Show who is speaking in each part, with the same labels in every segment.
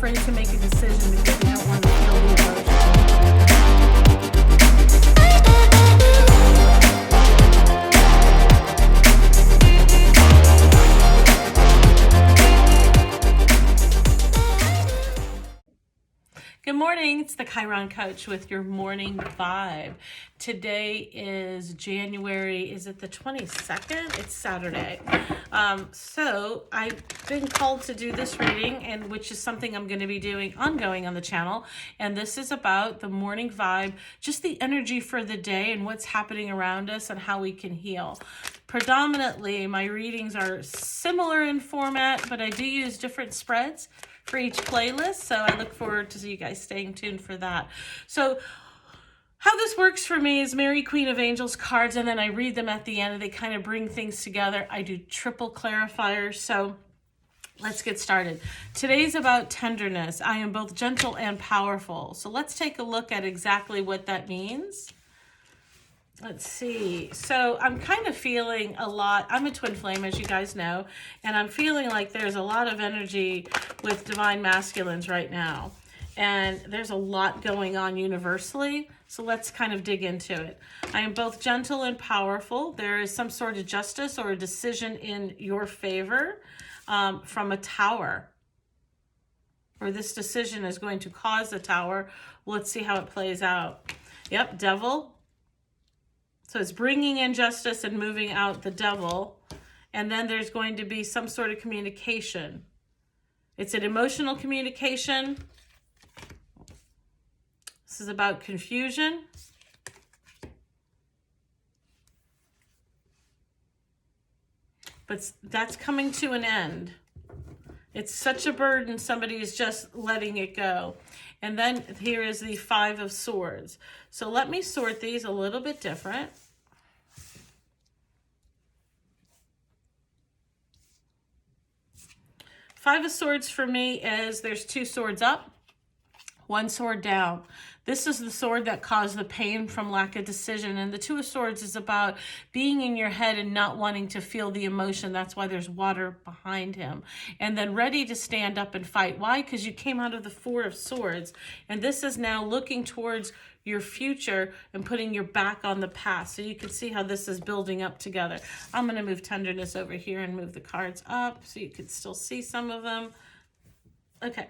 Speaker 1: afraid to make a decision because we don't want to feel the emotion. Good morning, it's the Chiron Coach with your morning vibe. Today is January, is it the 22nd? It's Saturday. So I've been called to do this reading, and which is something I'm going to be doing ongoing on the channel. And this is about the morning vibe, just the energy for the day and what's happening around us and how we can heal. Predominantly, my readings are similar in format, but I do use different spreads for each playlist, so I look forward to you guys staying tuned for that. So how this works for me is Mary, Queen of Angels cards, and then I read them at the end, and they kind of bring things together. I do triple clarifiers, so let's get started. Today's about tenderness. I am both gentle and powerful. So let's take a look at exactly what that means. Let's see. So I'm kind of feeling a lot. I'm a twin flame, as you guys know, and I'm feeling like there's a lot of energy with divine masculines right now. And there's a lot going on universally. So let's kind of dig into it. I am both gentle and powerful. There is some sort of justice or a decision in your favor from a tower. Or this decision is going to cause a tower. Let's see how it plays out. Yep, devil. So it's bringing in justice and moving out the devil. And then there's going to be some sort of communication. It's an emotional communication. This is about confusion. But that's coming to an end. It's such a burden, somebody is just letting it go. And then here is the Five of Swords. So let me sort these a little bit different. Five of Swords for me is there's two swords up, one sword down. This is the sword that caused the pain from lack of decision. And the Two of Swords is about being in your head and not wanting to feel the emotion. That's why there's water behind him. And then ready to stand up and fight. Why? Because you came out of the Four of Swords. And this is now looking towards your future and putting your back on the past. So you can see how this is building up together. I'm going to move tenderness over here and move the cards up so you can still see some of them. Okay.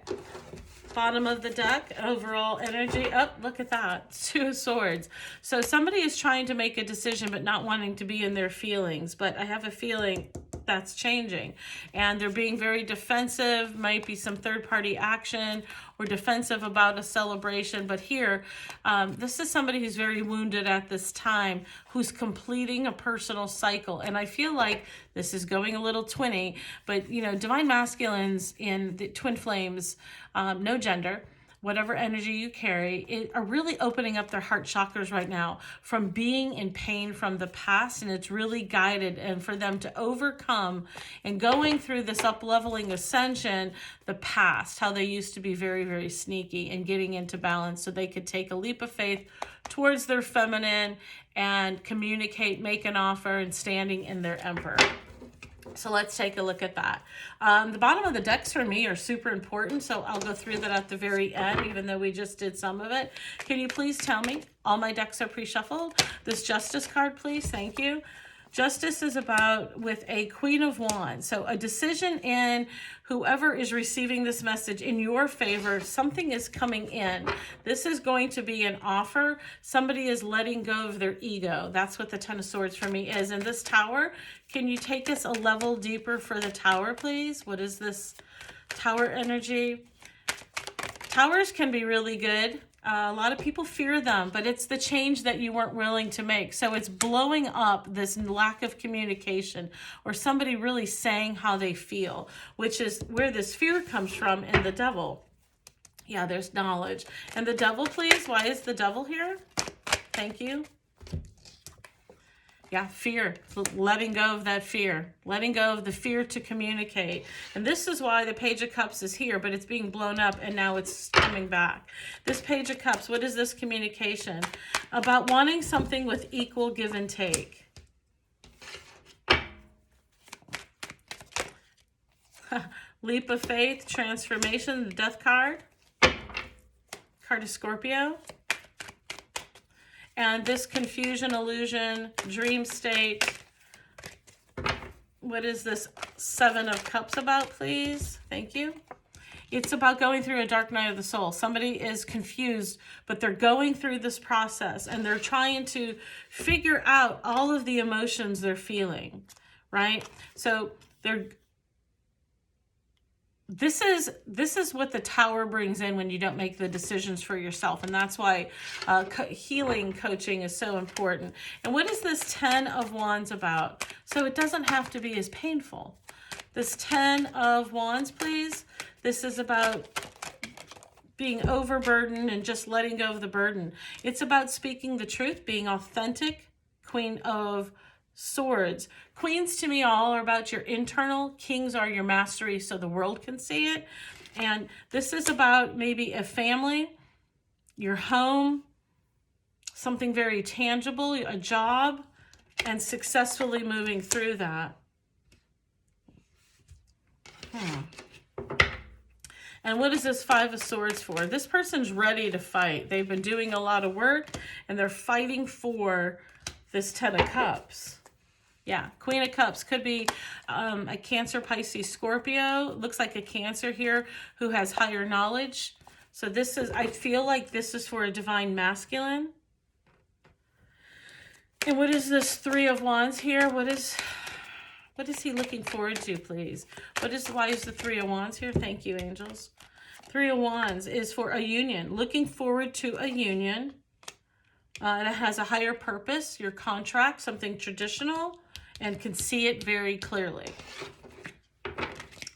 Speaker 1: Bottom of the deck, overall energy. Oh, look at that. Two of Swords. So somebody is trying to make a decision but not wanting to be in their feelings. But I have a feeling that's changing. And they're being very defensive. Might be some third-party action or defensive about a celebration. But here, this is somebody who's very wounded at this time, who's completing a personal cycle. And I feel like this is going a little twinny, but, you know, divine masculines in the twin flames, no gender, whatever energy you carry, are really opening up their heart chakras right now from being in pain from the past, and it's really guided, and for them to overcome and going through this up-leveling ascension, the past, how they used to be very, very sneaky, and getting into balance so they could take a leap of faith towards their feminine and communicate, make an offer, and standing in their emperor. So let's take a look at that. The bottom of the decks for me are super important, so I'll go through that at the very end, even though we just did some of it. Can you please tell me? All my decks are pre-shuffled. This Justice card, please. Thank you. Justice is about with a Queen of Wands. So a decision in whoever is receiving this message in your favor, something is coming in. This is going to be an offer. Somebody is letting go of their ego. That's what the Ten of Swords for me is. And this Tower, can you take us a level deeper for the Tower, please? What is this Tower energy? Towers can be really good. A lot of people fear them, but it's the change that you weren't willing to make. So it's blowing up this lack of communication or somebody really saying how they feel, which is where this fear comes from in the Devil. Yeah, there's knowledge. And the Devil, please. Why is the Devil here? Thank you. Yeah, fear, letting go of that fear, letting go of the fear to communicate. And this is why the Page of Cups is here, but it's being blown up and now it's coming back. This Page of Cups, what is this communication? About wanting something with equal give and take. Leap of faith, transformation, the death card. Card of Scorpio. And this confusion, illusion, dream state. What is this Seven of Cups about, please? Thank you. It's about going through a dark night of the soul. Somebody is confused, but they're going through this process and they're trying to figure out all of the emotions they're feeling, right? So this is what the Tower brings in when you don't make the decisions for yourself. And that's why healing coaching is so important. And what is this 10 of Wands about? So it doesn't have to be as painful. This 10 of Wands, please. This is about being overburdened and just letting go of the burden. It's about speaking the truth, being authentic. Queen of Swords. Queens to me all are about your internal. Kings are your mastery so the world can see it. And this is about maybe a family, your home, something very tangible, a job, and successfully moving through that. And what is this Five of Swords for? This person's ready to fight. They've been doing a lot of work and they're fighting for this 10 of Cups. Yeah, Queen of Cups could be a Cancer, Pisces, Scorpio. Looks like a Cancer here who has higher knowledge. So this is, I feel like this is for a divine masculine. And what is this Three of Wands here? What is he looking forward to, please? Why is the Three of Wands here? Thank you, angels. Three of Wands is for a union. Looking forward to a union. And it has a higher purpose, your contract, something traditional, and can see it very clearly.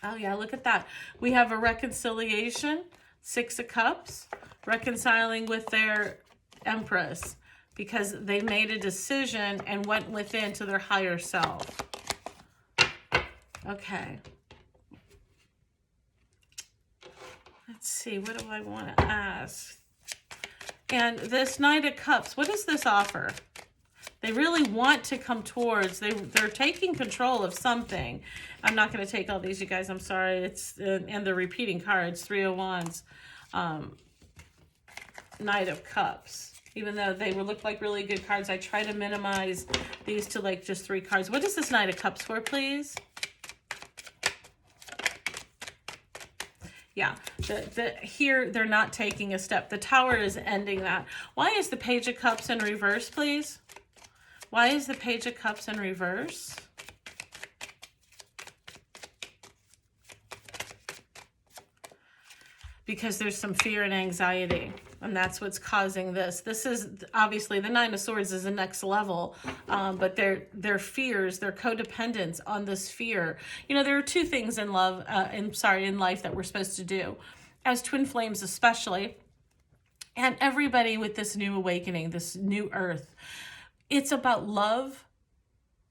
Speaker 1: Oh yeah, look at that. We have a reconciliation, Six of Cups, reconciling with their Empress because they made a decision and went within to their higher self. Okay. Let's see, what do I want to ask? And this Knight of Cups, what does this offer? They really want to come towards, they're taking control of something. I'm not going to take all these, you guys, I'm sorry. It's, and the repeating cards, Three of Wands, Knight of Cups. Even though they look like really good cards, I try to minimize these to like just 3 cards. What is this Knight of Cups for, please? Yeah, here they're not taking a step. The Tower is ending that. Why is the Page of Cups in reverse, please? Why is the Page of Cups in reverse? Because there's some fear and anxiety, and that's what's causing this. This is obviously the Nine of Swords is the next level, but their fears, their codependence on this fear. You know, there are 2 things in love, in life that we're supposed to do, as twin flames especially, and everybody with this new awakening, this new earth. It's about love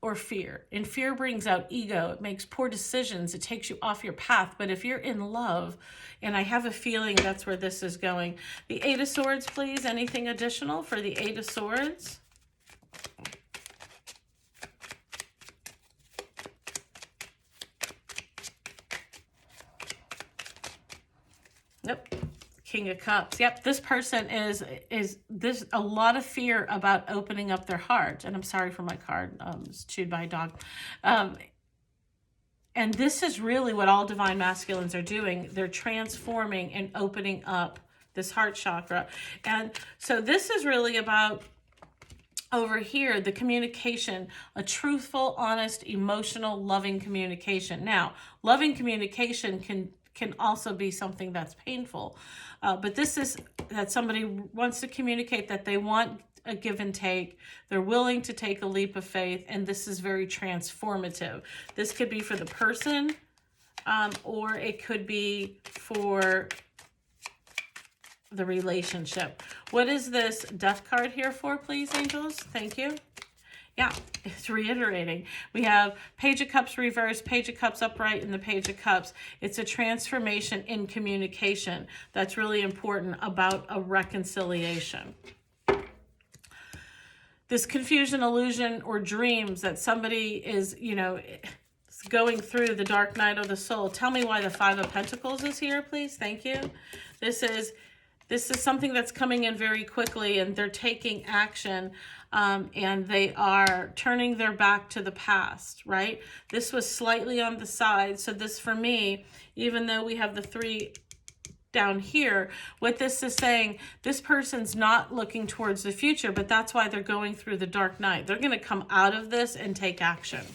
Speaker 1: or fear. And fear brings out ego. It makes poor decisions. It takes you off your path. But if you're in love, and I have a feeling that's where this is going. The Eight of Swords, please. Anything additional for the Eight of Swords? Nope. King of Cups. Yep, this person is there's a lot of fear about opening up their heart. And I'm sorry for my card. It's chewed by a dog. And this is really what all divine masculines are doing. They're transforming and opening up this heart chakra. And so this is really about over here, the communication, a truthful, honest, emotional, loving communication. Now, loving communication can also be something that's painful. But this is that somebody wants to communicate that they want a give and take. They're willing to take a leap of faith, and this is very transformative. This could be for the person, or it could be for the relationship. What is this Death card here for, please, angels? Thank you. Yeah, it's reiterating. We have Page of Cups reversed, Page of Cups upright, and the Page of Cups. It's a transformation in communication that's really important about a reconciliation. This confusion, illusion, or dreams that somebody is, you know, going through the dark night of the soul. Tell me why the Five of Pentacles is here, please. Thank you. This is something that's coming in very quickly, and they're taking action, and they are turning their back to the past, right? This was slightly on the side. So this, for me, even though we have the 3 down here, what this is saying, this person's not looking towards the future, but that's why they're going through the dark night. They're going to come out of this and take action.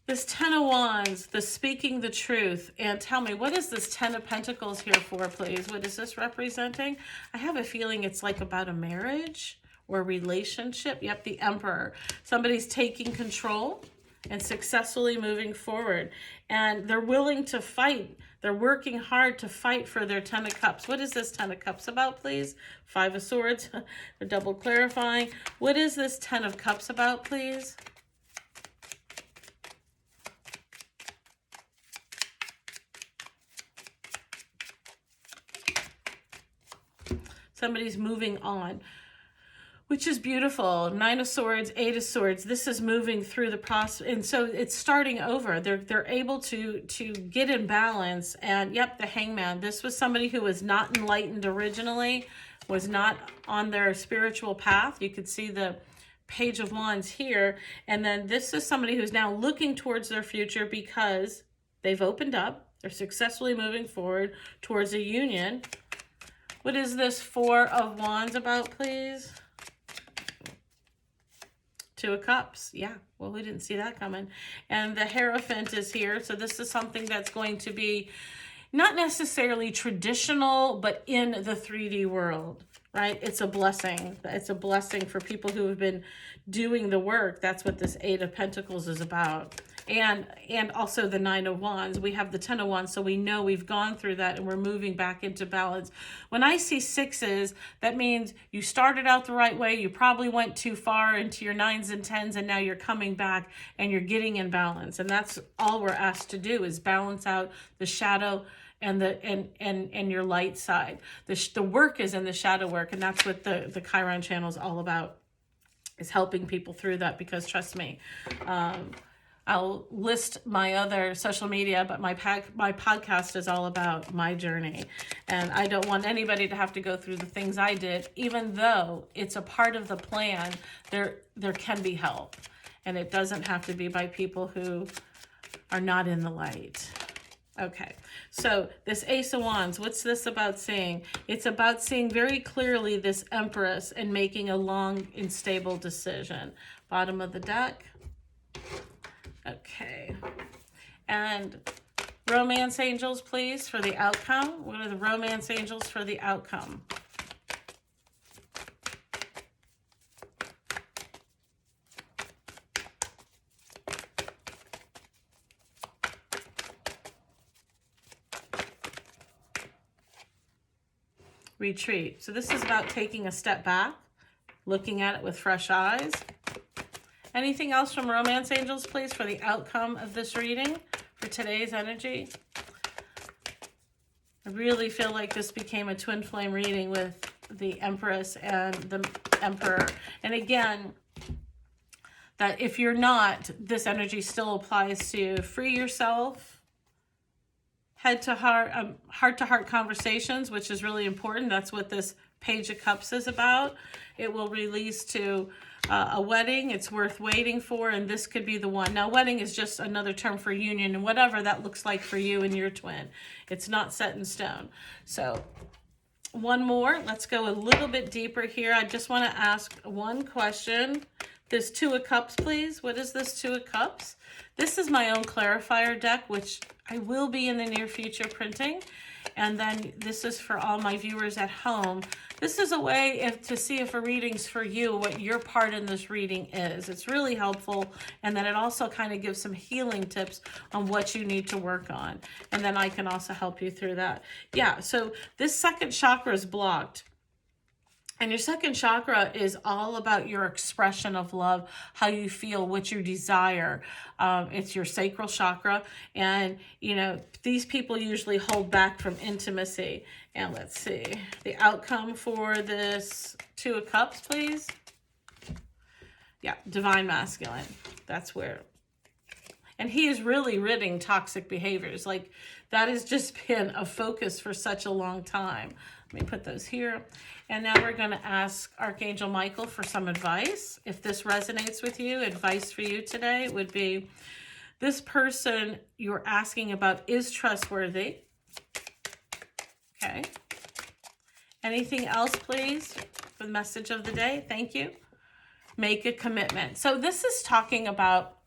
Speaker 1: This 10 of Wands, the speaking the truth. And tell me, what is this 10 of Pentacles here for, please? What is this representing? I have a feeling it's like about a marriage or relationship. Yep, the Emperor. Somebody's taking control and successfully moving forward. And they're willing to fight. They're working hard to fight for their 10 of Cups. What is this 10 of Cups about, please? 5 of Swords. They're double clarifying. What is this 10 of Cups about, please? Somebody's moving on, which is beautiful. 9 of Swords, 8 of Swords. This is moving through the process, and so it's starting over. They're able to get in balance. And yep, the Hangman. This was somebody who was not enlightened originally, was not on their spiritual path. You could see the Page of Wands here, and then this is somebody who's now looking towards their future because they've opened up. They're successfully moving forward towards a union. What is this 4 of Wands about, please? 2 of Cups. Yeah, well, we didn't see that coming. And the Hierophant is here. So this is something that's going to be not necessarily traditional, but in the 3D world, right? It's a blessing. It's a blessing for people who have been doing the work. That's what this 8 of Pentacles is about. And also the 9 of Wands. We have the 10 of Wands, so we know we've gone through that and we're moving back into balance. When I see 6s, that means you started out the right way. You probably went too far into your 9s and 10s, and now you're coming back and you're getting in balance. And that's all we're asked to do, is balance out the shadow and the and your light side. The work is in the shadow work, and that's what the Chiron channel is all about, is helping people through that. Because trust me, I'll list my other social media, but my podcast is all about my journey. And I don't want anybody to have to go through the things I did. Even though it's a part of the plan, there can be help. And it doesn't have to be by people who are not in the light. Okay, so this Ace of Wands, what's this about seeing? It's about seeing very clearly this Empress and making a long and stable decision. Bottom of the deck. Okay, and romance angels, please, for the outcome. What are the romance angels for the outcome? Retreat. So this is about taking a step back, looking at it with fresh eyes. Anything else from romance angels, please, for the outcome of this reading, for today's energy? I really feel like this became a twin flame reading with the Empress and the Emperor. And again, that if you're not, this energy still applies to free yourself, heart-to-heart conversations, which is really important. That's what this Page of Cups is about. It will release to a wedding. It's worth waiting for, and this could be the one. Now, wedding is just another term for union, and whatever that looks like for you and your twin. It's not set in stone. So one more. Let's go a little bit deeper here. I just want to ask one question. This 2 of Cups, please. What is this 2 of Cups? This is my own clarifier deck, which I will be in the near future printing. And then this is for all my viewers at home. This is a way to see if a reading's for you, what your part in this reading is. It's really helpful. And then it also kind of gives some healing tips on what you need to work on. And then I can also help you through that. Yeah, so this second chakra is blocked. And your second chakra is all about your expression of love, how you feel, what you desire. It's your sacral chakra. And, you know, these people usually hold back from intimacy. And let's see, the outcome for this 2 of Cups, please. Yeah, divine masculine. That's where And he is really ridding toxic behaviors. Like, that has just been a focus for such a long time. Let me put those here. And now we're going to ask Archangel Michael for some advice. If this resonates with you, advice for you today would be, this person you're asking about is trustworthy. Okay. Anything else, please, for the message of the day? Thank you. Make a commitment. So this is talking about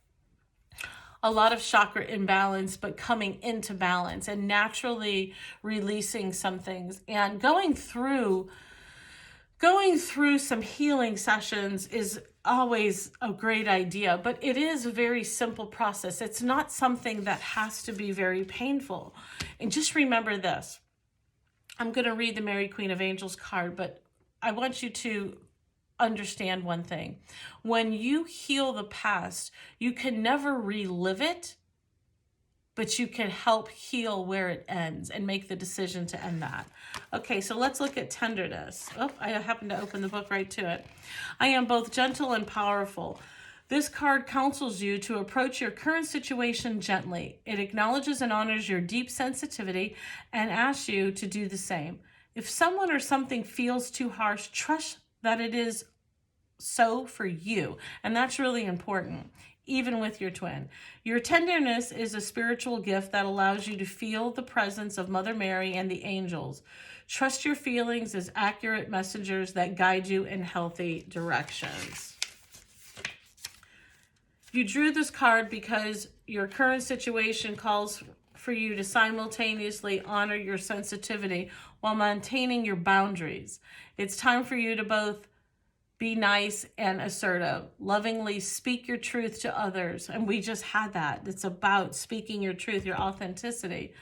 Speaker 1: a lot of chakra imbalance, but coming into balance and naturally releasing some things, and going through some healing sessions is always a great idea, but it is a very simple process. It's not something that has to be very painful. And just remember this. I'm going to read the Mary Queen of Angels card, but I want you to understand one thing. When you heal the past, you can never relive it, but you can help heal where it ends and make the decision to end that. Okay, so let's look at tenderness. Oh, I happened to open the book right to it. I am both gentle and powerful. This card counsels you to approach your current situation gently. It acknowledges and honors your deep sensitivity and asks you to do the same. If someone or something feels too harsh, trust that it is so for you. And that's really important, even with your twin. Your tenderness is a spiritual gift that allows you to feel the presence of Mother Mary and the angels. Trust your feelings as accurate messengers that guide you in healthy directions. You drew this card because your current situation calls for you to simultaneously honor your sensitivity while maintaining your boundaries. It's time for you to both be nice and assertive. Lovingly speak your truth to others. And we just had that. It's about speaking your truth, your authenticity.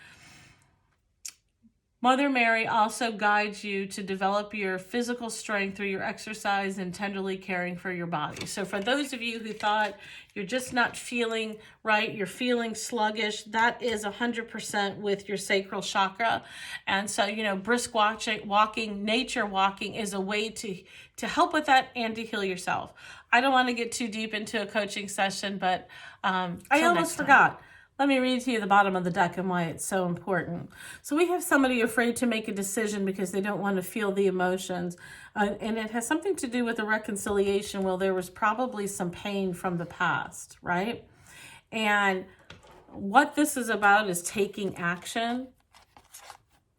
Speaker 1: Mother Mary also guides you to develop your physical strength through your exercise and tenderly caring for your body. So for those of you who thought you're just not feeling right, you're feeling sluggish, that is 100% with your sacral chakra. And so, brisk walking, nature walking is a way to help with that and to heal yourself. I don't want to get too deep into a coaching session, but I almost forgot. Let me read to you the bottom of the deck and why it's so important. So we have somebody afraid to make a decision because they don't want to feel the emotions. And it has something to do with a reconciliation. Well, there was probably some pain from the past, right? And what this is about is taking action,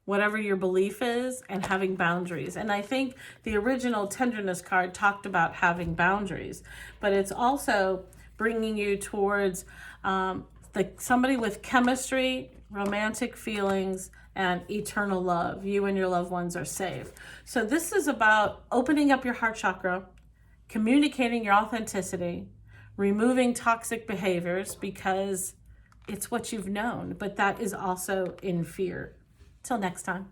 Speaker 1: whatever your belief is, and having boundaries. And I think the original tenderness card talked about having boundaries, but it's also bringing you towards somebody with chemistry, romantic feelings, and eternal love. You and your loved ones are safe. So this is about opening up your heart chakra, communicating your authenticity, removing toxic behaviors because it's what you've known, but that is also in fear. Till next time.